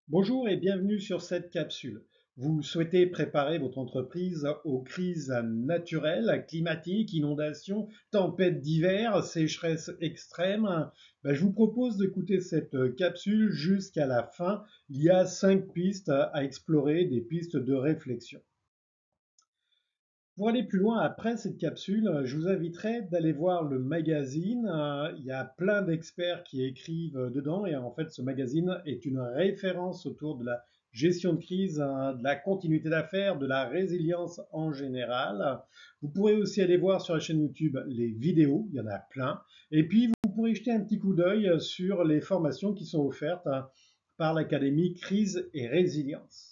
Bonjour et bienvenue sur cette capsule. Vous souhaitez préparer votre entreprise aux crises naturelles, climatiques, inondations, tempêtes d'hiver, sécheresse extrême. Je vous propose d'écouter cette capsule jusqu'à la fin. Il y a 5 pistes à explorer, des pistes de réflexion. Pour aller plus loin après cette capsule, je vous inviterai d'aller voir le magazine. Il y a plein d'experts qui écrivent dedans et en fait ce magazine est une référence autour de la gestion de crise, de la continuité d'affaires, de la résilience en général. Vous pourrez aussi aller voir sur la chaîne YouTube les vidéos, il y en a plein. Et puis vous pourrez jeter un petit coup d'œil sur les formations qui sont offertes par l'Académie Crise et Résilience.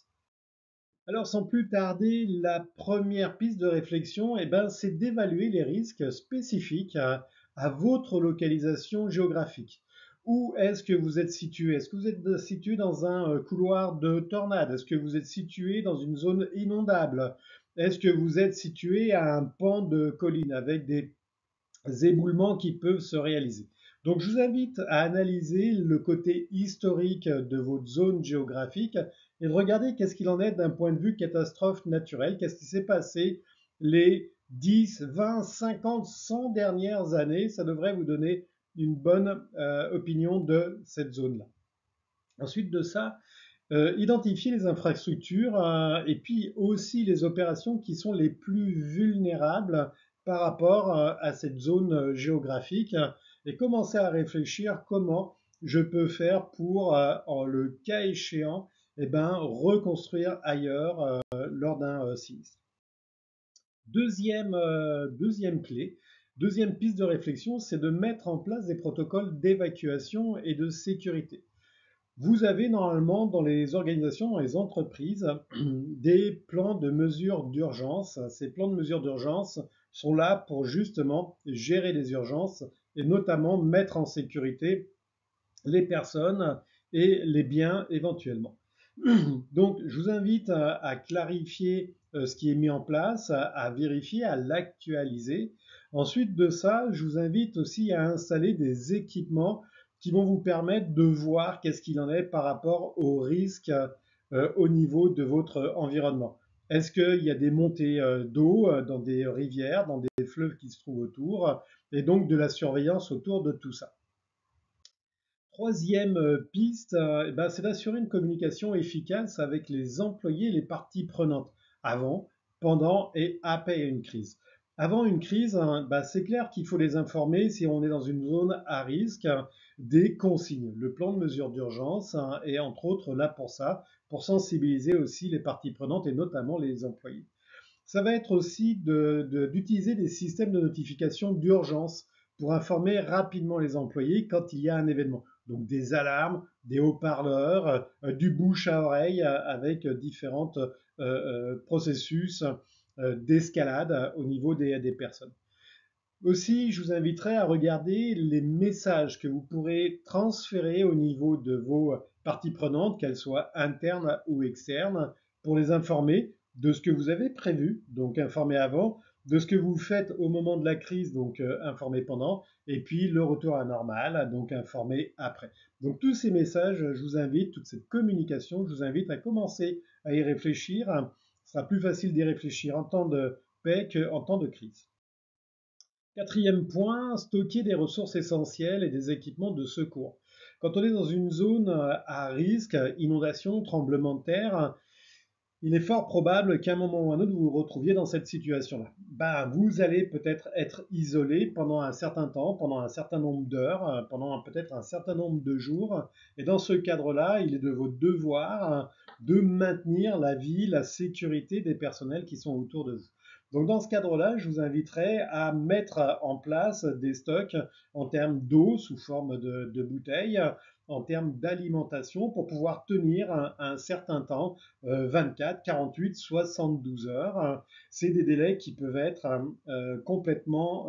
Alors, sans plus tarder, la première piste de réflexion, c'est d'évaluer les risques spécifiques à votre localisation géographique. Où est-ce que vous êtes situé? Est-ce que vous êtes situé dans un couloir de tornade? Est-ce que vous êtes situé dans une zone inondable? Est-ce que vous êtes situé à un pan de colline avec des éboulements qui peuvent se réaliser? Donc, je vous invite à analyser le côté historique de votre zone géographique et de regarder qu'est-ce qu'il en est d'un point de vue catastrophe naturelle, qu'est-ce qui s'est passé les 10, 20, 50, 100 dernières années. Ça devrait vous donner une bonne opinion de cette zone-là. Ensuite de ça, identifier les infrastructures et puis aussi les opérations qui sont les plus vulnérables par rapport à cette zone géographique et commencer à réfléchir comment je peux faire pour, en le cas échéant, reconstruire ailleurs lors d'un sinistre. Deuxième clé, deuxième piste de réflexion, c'est de mettre en place des protocoles d'évacuation et de sécurité. Vous avez normalement dans les organisations, dans les entreprises, des plans de mesures d'urgence. Ces plans de mesures d'urgence sont là pour justement gérer les urgences et notamment mettre en sécurité les personnes et les biens éventuellement. Donc, je vous invite à clarifier ce qui est mis en place, à vérifier, à l'actualiser. Ensuite de ça, je vous invite aussi à installer des équipements qui vont vous permettre de voir qu'est-ce qu'il en est par rapport aux risques au niveau de votre environnement. Est-ce qu'il y a des montées d'eau dans des rivières, dans des fleuves qui se trouvent autour, et donc de la surveillance autour de tout ça. Troisième piste, c'est d'assurer une communication efficace avec les employés et les parties prenantes avant, pendant et après une crise. Avant une crise, c'est clair qu'il faut les informer si on est dans une zone à risque des consignes. Le plan de mesure d'urgence est entre autres là pour ça, pour sensibiliser aussi les parties prenantes et notamment les employés. Ça va être aussi d'utiliser des systèmes de notification d'urgence pour informer rapidement les employés quand il y a un événement. Donc des alarmes, des haut-parleurs, du bouche à oreille avec différents processus d'escalade au niveau des personnes. Aussi, je vous inviterai à regarder les messages que vous pourrez transférer au niveau de vos parties prenantes, qu'elles soient internes ou externes, pour les informer de ce que vous avez prévu, donc informer avant, de ce que vous faites au moment de la crise, donc informer pendant, et puis le retour à normal, donc informer après. Donc tous ces messages, je vous invite, toute cette communication, je vous invite à commencer à y réfléchir. Ce sera plus facile d'y réfléchir en temps de paix qu'en temps de crise. Quatrième point, stocker des ressources essentielles et des équipements de secours. Quand on est dans une zone à risque, inondation, tremblement de terre, il est fort probable qu'à un moment ou un autre, vous vous retrouviez dans cette situation-là. Vous allez peut-être être isolé pendant un certain temps, pendant un certain nombre d'heures, pendant peut-être un certain nombre de jours. Et dans ce cadre-là, il est de votre devoir de maintenir la vie, la sécurité des personnels qui sont autour de vous. Donc dans ce cadre-là, je vous inviterai à mettre en place des stocks en termes d'eau sous forme de bouteilles, en termes d'alimentation pour pouvoir tenir un certain temps, 24, 48, 72 heures. C'est des délais qui peuvent être complètement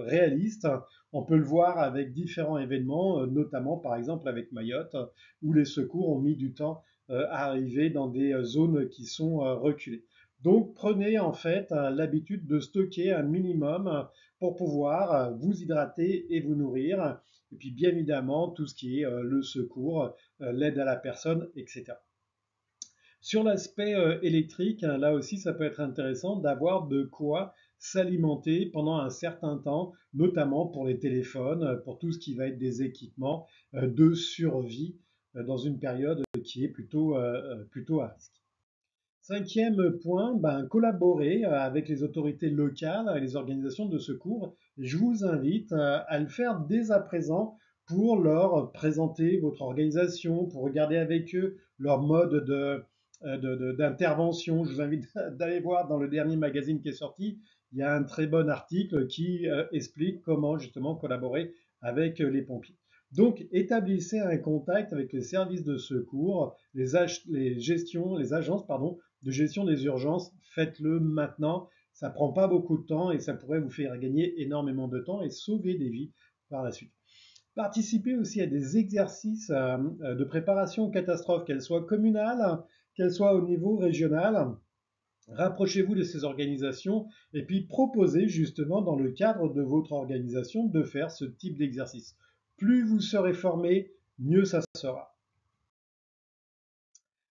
réalistes. On peut le voir avec différents événements, notamment par exemple avec Mayotte, où les secours ont mis du temps à arriver dans des zones qui sont reculées. Donc prenez en fait l'habitude de stocker un minimum pour pouvoir vous hydrater et vous nourrir et puis bien évidemment tout ce qui est le secours, l'aide à la personne, etc. Sur l'aspect électrique, hein, là aussi, ça peut être intéressant d'avoir de quoi s'alimenter pendant un certain temps, notamment pour les téléphones, pour tout ce qui va être des équipements de survie dans une période qui est plutôt à risque. Cinquième point, ben, collaborer avec les autorités locales et les organisations de secours. Je vous invite à le faire dès à présent pour leur présenter votre organisation, pour regarder avec eux leur mode d'intervention. Je vous invite d'aller voir dans le dernier magazine qui est sorti, il y a un très bon article qui explique comment justement collaborer avec les pompiers. Donc, établissez un contact avec les services de secours, les agences pardon, de gestion des urgences. Faites-le maintenant. Ça ne prend pas beaucoup de temps et ça pourrait vous faire gagner énormément de temps et sauver des vies par la suite. Participez aussi à des exercices de préparation aux catastrophes, qu'elles soient communales, qu'elles soient au niveau régional. Rapprochez-vous de ces organisations et puis proposez justement dans le cadre de votre organisation de faire ce type d'exercice. Plus vous serez formé, mieux ça sera.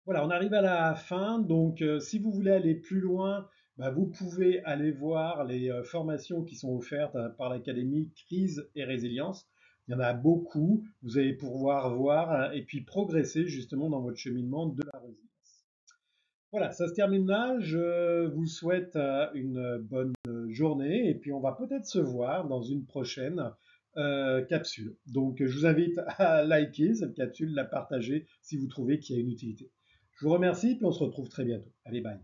Voilà, on arrive à la fin. Donc, si vous voulez aller plus loin, bah, vous pouvez aller voir les formations qui sont offertes par l'Académie Crise et Résilience. Il y en a beaucoup. Vous allez pouvoir voir et puis progresser justement dans votre cheminement de la résilience. Voilà, ça se termine là. Je vous souhaite une bonne journée et puis on va peut-être se voir dans une prochaine capsule. Donc, je vous invite à liker cette capsule, la partager si vous trouvez qu'il y a une utilité. Je vous remercie, puis on se retrouve très bientôt. Allez, bye.